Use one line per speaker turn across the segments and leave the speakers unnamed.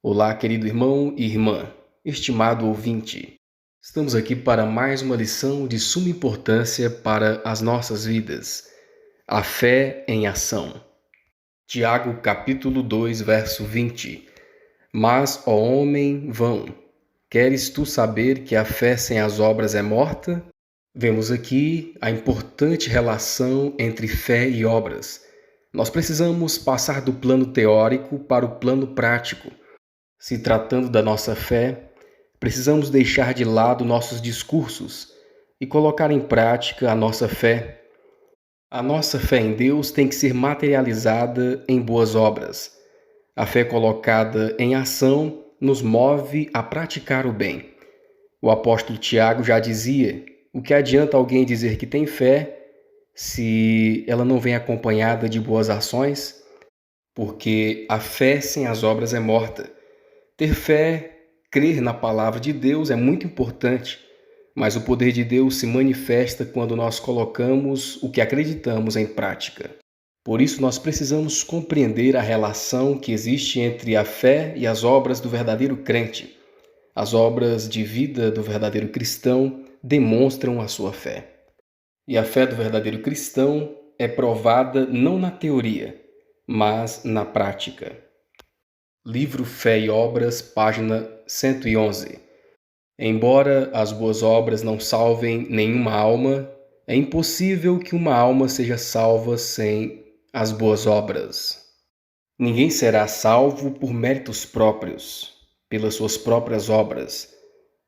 Olá, querido irmão e irmã, estimado ouvinte. Estamos aqui para mais uma lição de suma importância para as nossas vidas. A fé em ação. Tiago, capítulo 2, verso 20. Mas, ó homem vão, queres tu saber que a fé sem as obras é morta? Vemos aqui a importante relação entre fé e obras. Nós precisamos passar do plano teórico para o plano prático. Se tratando da nossa fé, precisamos deixar de lado nossos discursos e colocar em prática a nossa fé. A nossa fé em Deus tem que ser materializada em boas obras. A fé colocada em ação nos move a praticar o bem. O apóstolo Tiago já dizia: o que adianta alguém dizer que tem fé se ela não vem acompanhada de boas ações? Porque a fé sem as obras é morta. Ter fé, crer na palavra de Deus é muito importante, mas o poder de Deus se manifesta quando nós colocamos o que acreditamos em prática. Por isso, nós precisamos compreender a relação que existe entre a fé e as obras do verdadeiro crente. As obras de vida do verdadeiro cristão demonstram a sua fé. E a fé do verdadeiro cristão é provada não na teoria, mas na prática. Livro Fé e Obras, página 111. Embora as boas obras não salvem nenhuma alma, é impossível que uma alma seja salva sem as boas obras. Ninguém será salvo por méritos próprios, pelas suas próprias obras,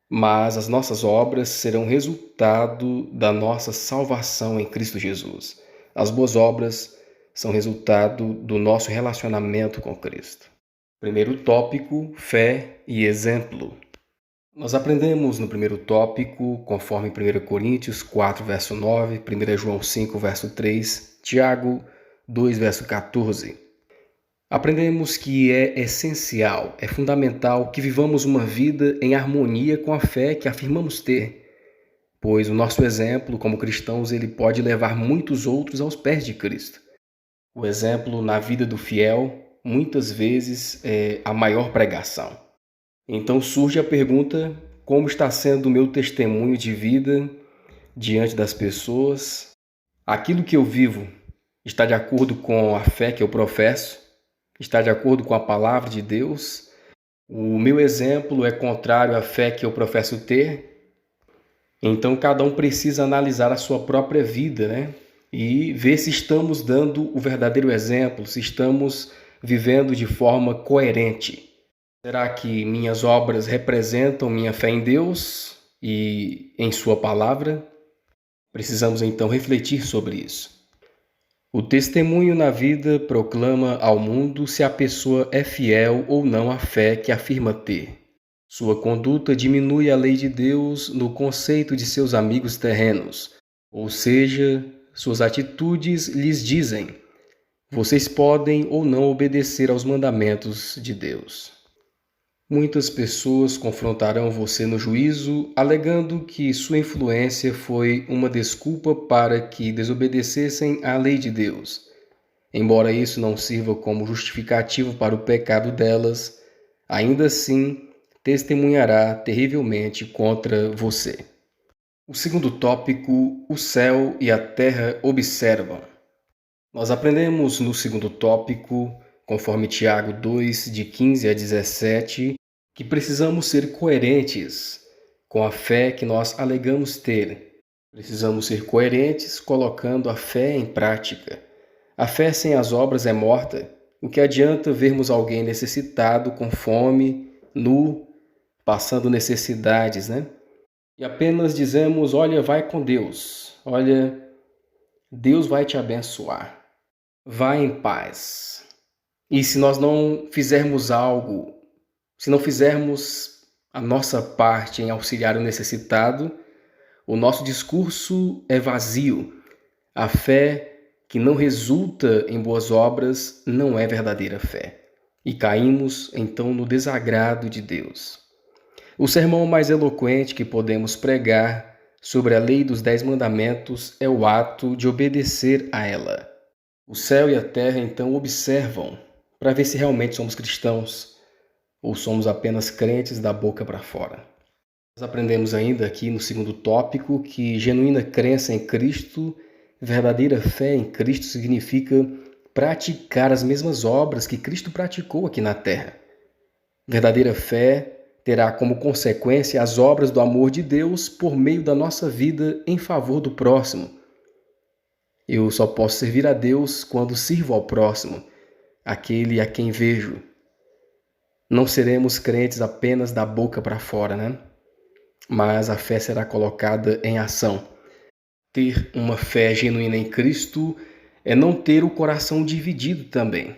mas as nossas obras serão resultado da nossa salvação em Cristo Jesus. As boas obras são resultado do nosso relacionamento com Cristo. Primeiro tópico, fé e exemplo. Nós aprendemos no primeiro tópico, conforme 1 Coríntios 4, verso 9, 1 João 5, verso 3, Tiago 2, verso 14. Aprendemos que é essencial, é fundamental que vivamos uma vida em harmonia com a fé que afirmamos ter, pois o nosso exemplo como cristãos ele pode levar muitos outros aos pés de Cristo. O exemplo na vida do fiel muitas vezes é a maior pregação. Então surge a pergunta: como está sendo o meu testemunho de vida diante das pessoas? Aquilo que eu vivo está de acordo com a fé que eu professo? Está de acordo com a palavra de Deus? O meu exemplo é contrário à fé que eu professo ter? Então cada um precisa analisar a sua própria vida, né? E ver se estamos dando o verdadeiro exemplo, se estamos vivendo de forma coerente. Será que minhas obras representam minha fé em Deus e em Sua palavra? Precisamos então refletir sobre isso. O testemunho na vida proclama ao mundo se a pessoa é fiel ou não à fé que afirma ter. Sua conduta diminui a lei de Deus no conceito de seus amigos terrenos, ou seja, suas atitudes lhes dizem: vocês podem ou não obedecer aos mandamentos de Deus. Muitas pessoas confrontarão você no juízo, alegando que sua influência foi uma desculpa para que desobedecessem à lei de Deus. Embora isso não sirva como justificativo para o pecado delas, ainda assim testemunhará terrivelmente contra você. O segundo tópico, o céu e a terra observam. Nós aprendemos no segundo tópico, conforme Tiago 2, de 15 a 17, que precisamos ser coerentes com a fé que nós alegamos ter. Precisamos ser coerentes colocando a fé em prática. A fé sem as obras é morta. O que adianta vermos alguém necessitado, com fome, nu, passando necessidades, né? E apenas dizemos: olha, vai com Deus. Olha, Deus vai te abençoar. Vai em paz. E se nós não fizermos algo, se não fizermos a nossa parte em auxiliar o necessitado, o nosso discurso é vazio. A fé que não resulta em boas obras não é verdadeira fé. E caímos então no desagrado de Deus. O sermão mais eloquente que podemos pregar sobre a lei dos 10 mandamentos é o ato de obedecer a ela. O céu e a terra então observam para ver se realmente somos cristãos. ou somos apenas crentes da boca para fora? Nós aprendemos ainda aqui no segundo tópico que genuína crença em Cristo, verdadeira fé em Cristo significa praticar as mesmas obras que Cristo praticou aqui na terra. Verdadeira fé terá como consequência as obras do amor de Deus por meio da nossa vida em favor do próximo. Eu só posso servir a Deus quando sirvo ao próximo, aquele a quem vejo. Não seremos crentes apenas da boca para fora, né? Mas a fé será colocada em ação. Ter uma fé genuína em Cristo é não ter o coração dividido também,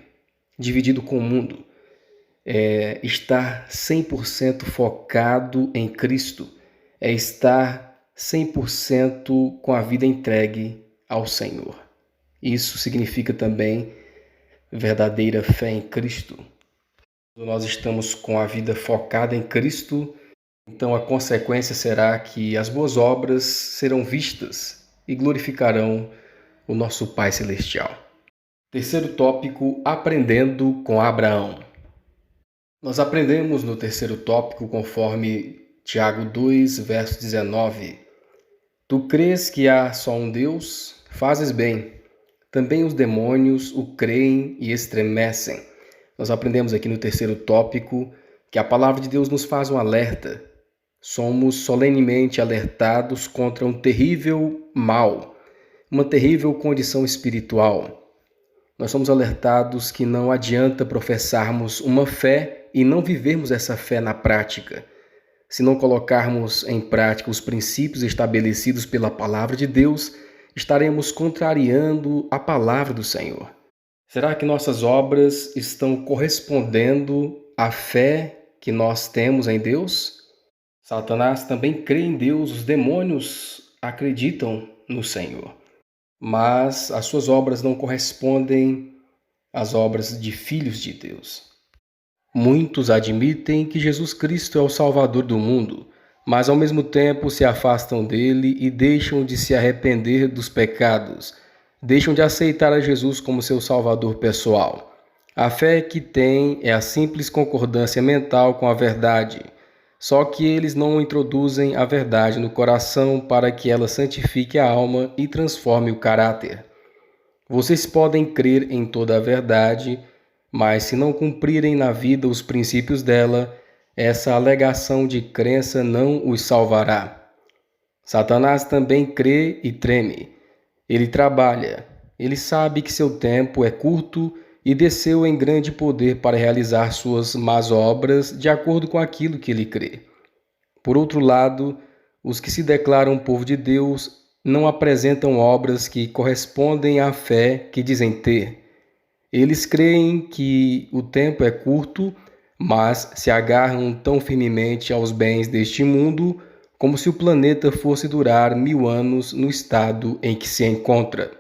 dividido com o mundo. É estar 100% focado em Cristo, é estar 100% com a vida entregue ao Senhor. Isso significa também verdadeira fé em Cristo. Quando nós estamos com a vida focada em Cristo, então a consequência será que as boas obras serão vistas e glorificarão o nosso Pai Celestial. Terceiro tópico, aprendendo com Abraão. Nós aprendemos no terceiro tópico, conforme Tiago 2, verso 19. Tu crês que há só um Deus? Fazes bem. Também os demônios o creem e estremecem. Nós aprendemos aqui no terceiro tópico que a palavra de Deus nos faz um alerta. Somos solenemente alertados contra um terrível mal, uma terrível condição espiritual. Nós somos alertados que não adianta professarmos uma fé e não vivermos essa fé na prática. Se não colocarmos em prática os princípios estabelecidos pela palavra de Deus, estaremos contrariando a palavra do Senhor. Será que nossas obras estão correspondendo à fé que nós temos em Deus? Satanás também crê em Deus, os demônios acreditam no Senhor, mas as suas obras não correspondem às obras de filhos de Deus. Muitos admitem que Jesus Cristo é o Salvador do mundo, mas ao mesmo tempo se afastam dele e deixam de se arrepender dos pecados, deixam de aceitar a Jesus como seu Salvador pessoal. A fé que têm é a simples concordância mental com a verdade. Só que eles não introduzem a verdade no coração para que ela santifique a alma e transforme o caráter. Vocês podem crer em toda a verdade, mas se não cumprirem na vida os princípios dela, essa alegação de crença não os salvará. Satanás também crê e treme. Ele trabalha. Ele sabe que seu tempo é curto e desceu em grande poder para realizar suas más obras de acordo com aquilo que ele crê. Por outro lado, os que se declaram povo de Deus não apresentam obras que correspondem à fé que dizem ter. Eles creem que o tempo é curto, mas se agarram tão firmemente aos bens deste mundo como se o planeta fosse durar 1000 anos no estado em que se encontra.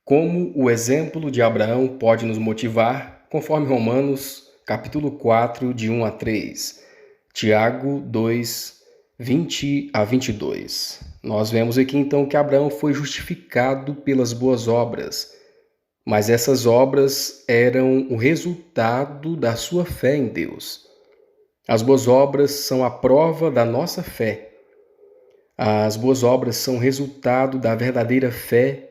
Como o exemplo de Abraão pode nos motivar, conforme Romanos, capítulo 4, de 1 a 3, Tiago 2, 20 a 22. Nós vemos aqui então que Abraão foi justificado pelas boas obras, mas essas obras eram o resultado da sua fé em Deus. As boas obras são a prova da nossa fé. As boas obras são resultado da verdadeira fé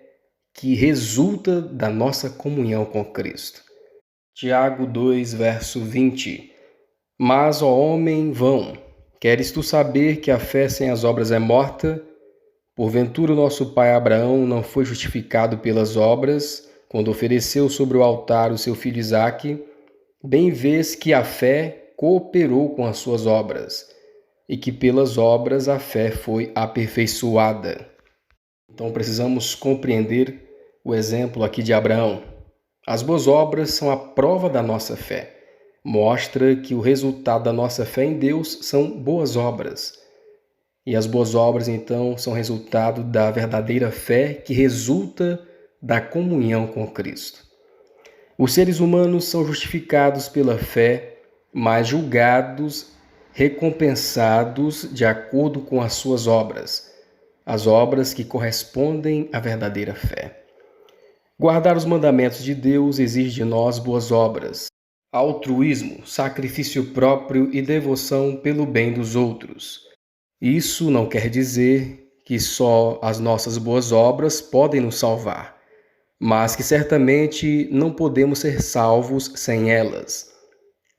que resulta da nossa comunhão com Cristo. Tiago 2, verso 20. Mas, ó homem vão, queres tu saber que a fé sem as obras é morta? Porventura o nosso pai Abraão não foi justificado pelas obras, quando ofereceu sobre o altar o seu filho Isaque? Bem vês que a fé cooperou com as suas obras, e que pelas obras a fé foi aperfeiçoada. Então precisamos compreender o exemplo aqui de Abraão. As boas obras são a prova da nossa fé. Mostra que o resultado da nossa fé em Deus são boas obras. E as boas obras, então, são resultado da verdadeira fé que resulta da comunhão com Cristo. Os seres humanos são justificados pela fé, mas julgados, recompensados de acordo com as suas obras, as obras que correspondem à verdadeira fé. Guardar os mandamentos de Deus exige de nós boas obras. altruísmo, sacrifício próprio e devoção pelo bem dos outros. Isso não quer dizer que só as nossas boas obras podem nos salvar, mas que certamente não podemos ser salvos sem elas.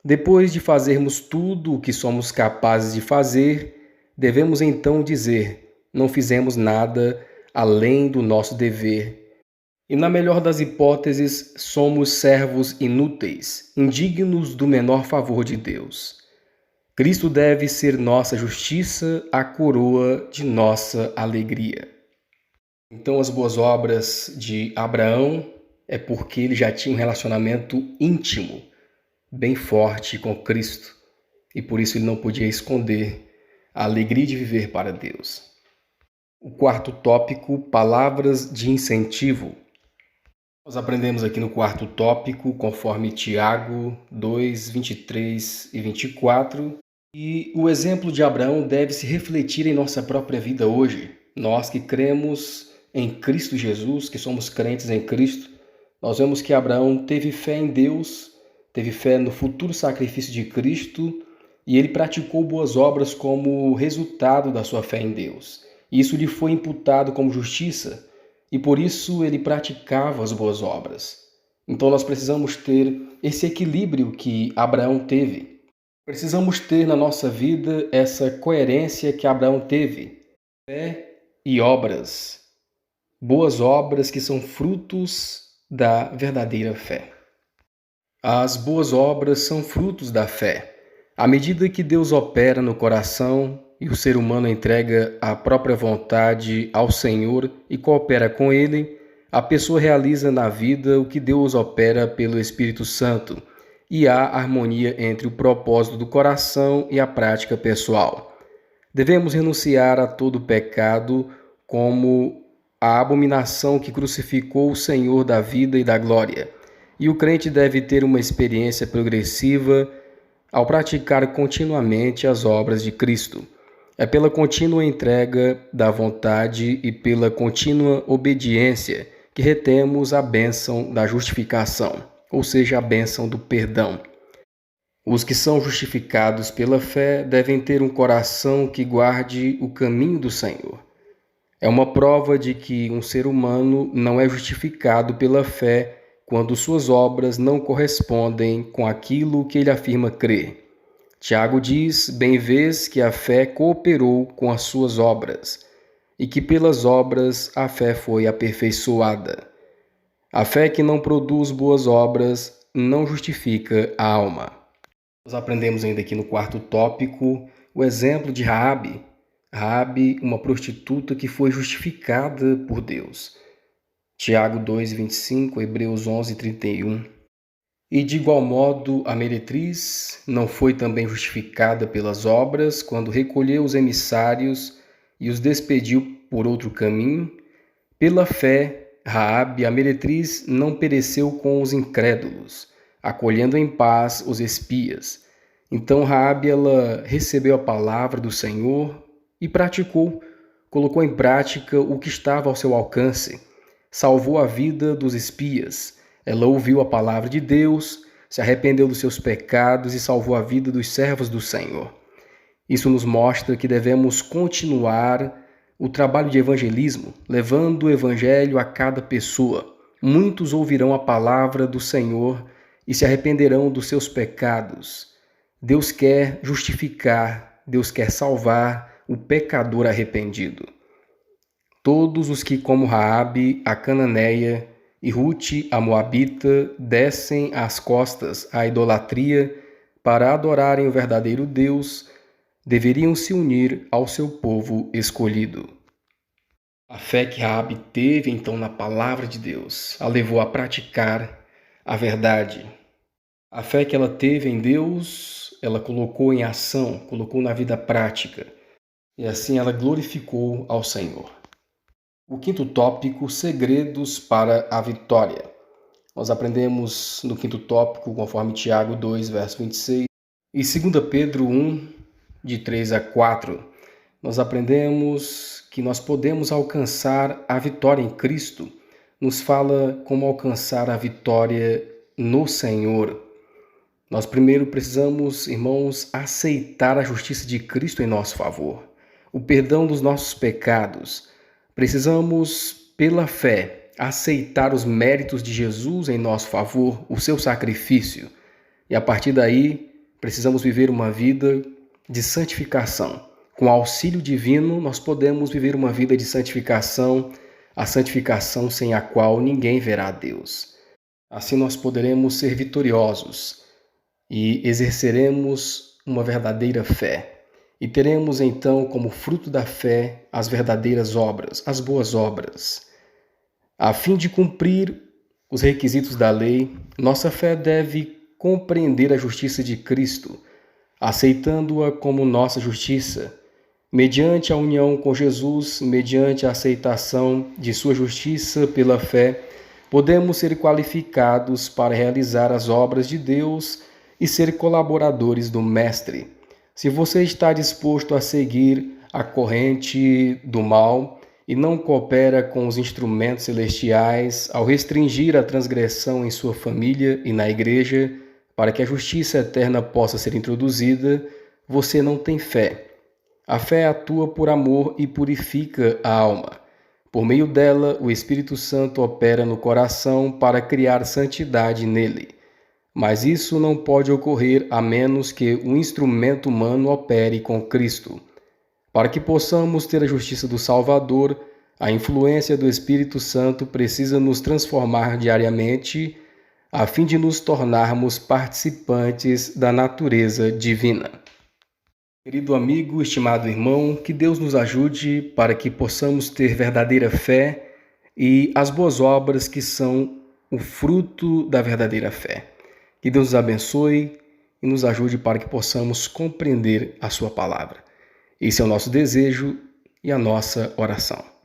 Depois de fazermos tudo o que somos capazes de fazer, devemos então dizer: não fizemos nada além do nosso dever. E, na melhor das hipóteses, somos servos inúteis, indignos do menor favor de Deus. Cristo deve ser nossa justiça, a coroa de nossa alegria. Então, as boas obras de Abraão é porque ele já tinha um relacionamento íntimo, bem forte com Cristo, e por isso ele não podia esconder a alegria de viver para Deus. O quarto tópico, palavras de incentivo. Nós aprendemos aqui no quarto tópico, conforme Tiago 2, 23 e 24, e o exemplo de Abraão deve se refletir em nossa própria vida hoje. Nós que cremos em Cristo Jesus, que somos crentes em Cristo, nós vemos que Abraão teve fé em Deus, teve fé no futuro sacrifício de Cristo, e ele praticou boas obras como resultado da sua fé em Deus. Isso lhe foi imputado como justiça, e por isso ele praticava as boas obras. Então nós precisamos ter esse equilíbrio que Abraão teve. Precisamos ter na nossa vida essa coerência que Abraão teve. Fé e obras. Boas obras que são frutos da verdadeira fé. As boas obras são frutos da fé. À medida que Deus opera no coração e o ser humano entrega a própria vontade ao Senhor e coopera com Ele, a pessoa realiza na vida o que Deus opera pelo Espírito Santo, e há harmonia entre o propósito do coração e a prática pessoal. Devemos renunciar a todo pecado, como a abominação que crucificou o Senhor da vida e da glória. E o crente deve ter uma experiência progressiva ao praticar continuamente as obras de Cristo. É pela contínua entrega da vontade e pela contínua obediência que retemos a bênção da justificação, ou seja, a bênção do perdão. Os que são justificados pela fé devem ter um coração que guarde o caminho do Senhor. É uma prova de que um ser humano não é justificado pela fé quando suas obras não correspondem com aquilo que ele afirma crer. Tiago diz: bem vês que a fé cooperou com as suas obras, e que pelas obras a fé foi aperfeiçoada. A fé que não produz boas obras não justifica a alma. Nós aprendemos ainda aqui no quarto tópico o exemplo de Raabe. Raabe, uma prostituta que foi justificada por Deus. Tiago 2, 25, Hebreus 11, 31. E de igual modo a meretriz não foi também justificada pelas obras quando recolheu os emissários e os despediu por outro caminho. Pela fé, Raabe, a meretriz, não pereceu com os incrédulos, acolhendo em paz os espias. Então Raabe, ela recebeu a palavra do Senhor e praticou, colocou em prática o que estava ao seu alcance, salvou a vida dos espias. Ela ouviu a palavra de Deus, se arrependeu dos seus pecados e salvou a vida dos servos do Senhor. Isso nos mostra que devemos continuar o trabalho de evangelismo, levando o evangelho a cada pessoa. Muitos ouvirão a palavra do Senhor e se arrependerão dos seus pecados. Deus quer justificar, Deus quer salvar o pecador arrependido. Todos os que, como Raabe, a cananeia, e Rute, a moabita, descem às costas à idolatria para adorarem o verdadeiro Deus, deveriam se unir ao seu povo escolhido. A fé que Raabe teve, então, na palavra de Deus, a levou a praticar a verdade. A fé que ela teve em Deus, ela colocou em ação, colocou na vida prática, e assim ela glorificou ao Senhor. O quinto tópico, segredos para a vitória. Nós aprendemos no quinto tópico, conforme Tiago 2, verso 26, e 2 Pedro 1, de 3 a 4. Nós aprendemos que nós podemos alcançar a vitória em Cristo. Nos fala como alcançar a vitória no Senhor. Nós primeiro precisamos, irmãos, aceitar a justiça de Cristo em nosso favor, o perdão dos nossos pecados. Precisamos, pela fé, aceitar os méritos de Jesus em nosso favor, o seu sacrifício. E a partir daí, precisamos viver uma vida de santificação. Com auxílio divino, nós podemos viver uma vida de santificação, a santificação sem a qual ninguém verá a Deus. Assim nós poderemos ser vitoriosos e exerceremos uma verdadeira fé. E teremos então como fruto da fé as verdadeiras obras, as boas obras. A fim de cumprir os requisitos da lei, nossa fé deve compreender a justiça de Cristo, aceitando-a como nossa justiça. Mediante a união com Jesus, mediante a aceitação de sua justiça pela fé, podemos ser qualificados para realizar as obras de Deus e ser colaboradores do Mestre. Se você está disposto a seguir a corrente do mal e não coopera com os instrumentos celestiais ao restringir a transgressão em sua família e na igreja, para que a justiça eterna possa ser introduzida, você não tem fé. A fé atua por amor e purifica a alma. Por meio dela, o Espírito Santo opera no coração para criar santidade nele. Mas isso não pode ocorrer a menos que o instrumento humano opere com Cristo. Para que possamos ter a justiça do Salvador, a influência do Espírito Santo precisa nos transformar diariamente, a fim de nos tornarmos participantes da natureza divina. Querido amigo, estimado irmão, que Deus nos ajude para que possamos ter verdadeira fé e as boas obras que são o fruto da verdadeira fé. Que Deus nos abençoe e nos ajude para que possamos compreender a sua palavra. Esse é o nosso desejo e a nossa oração.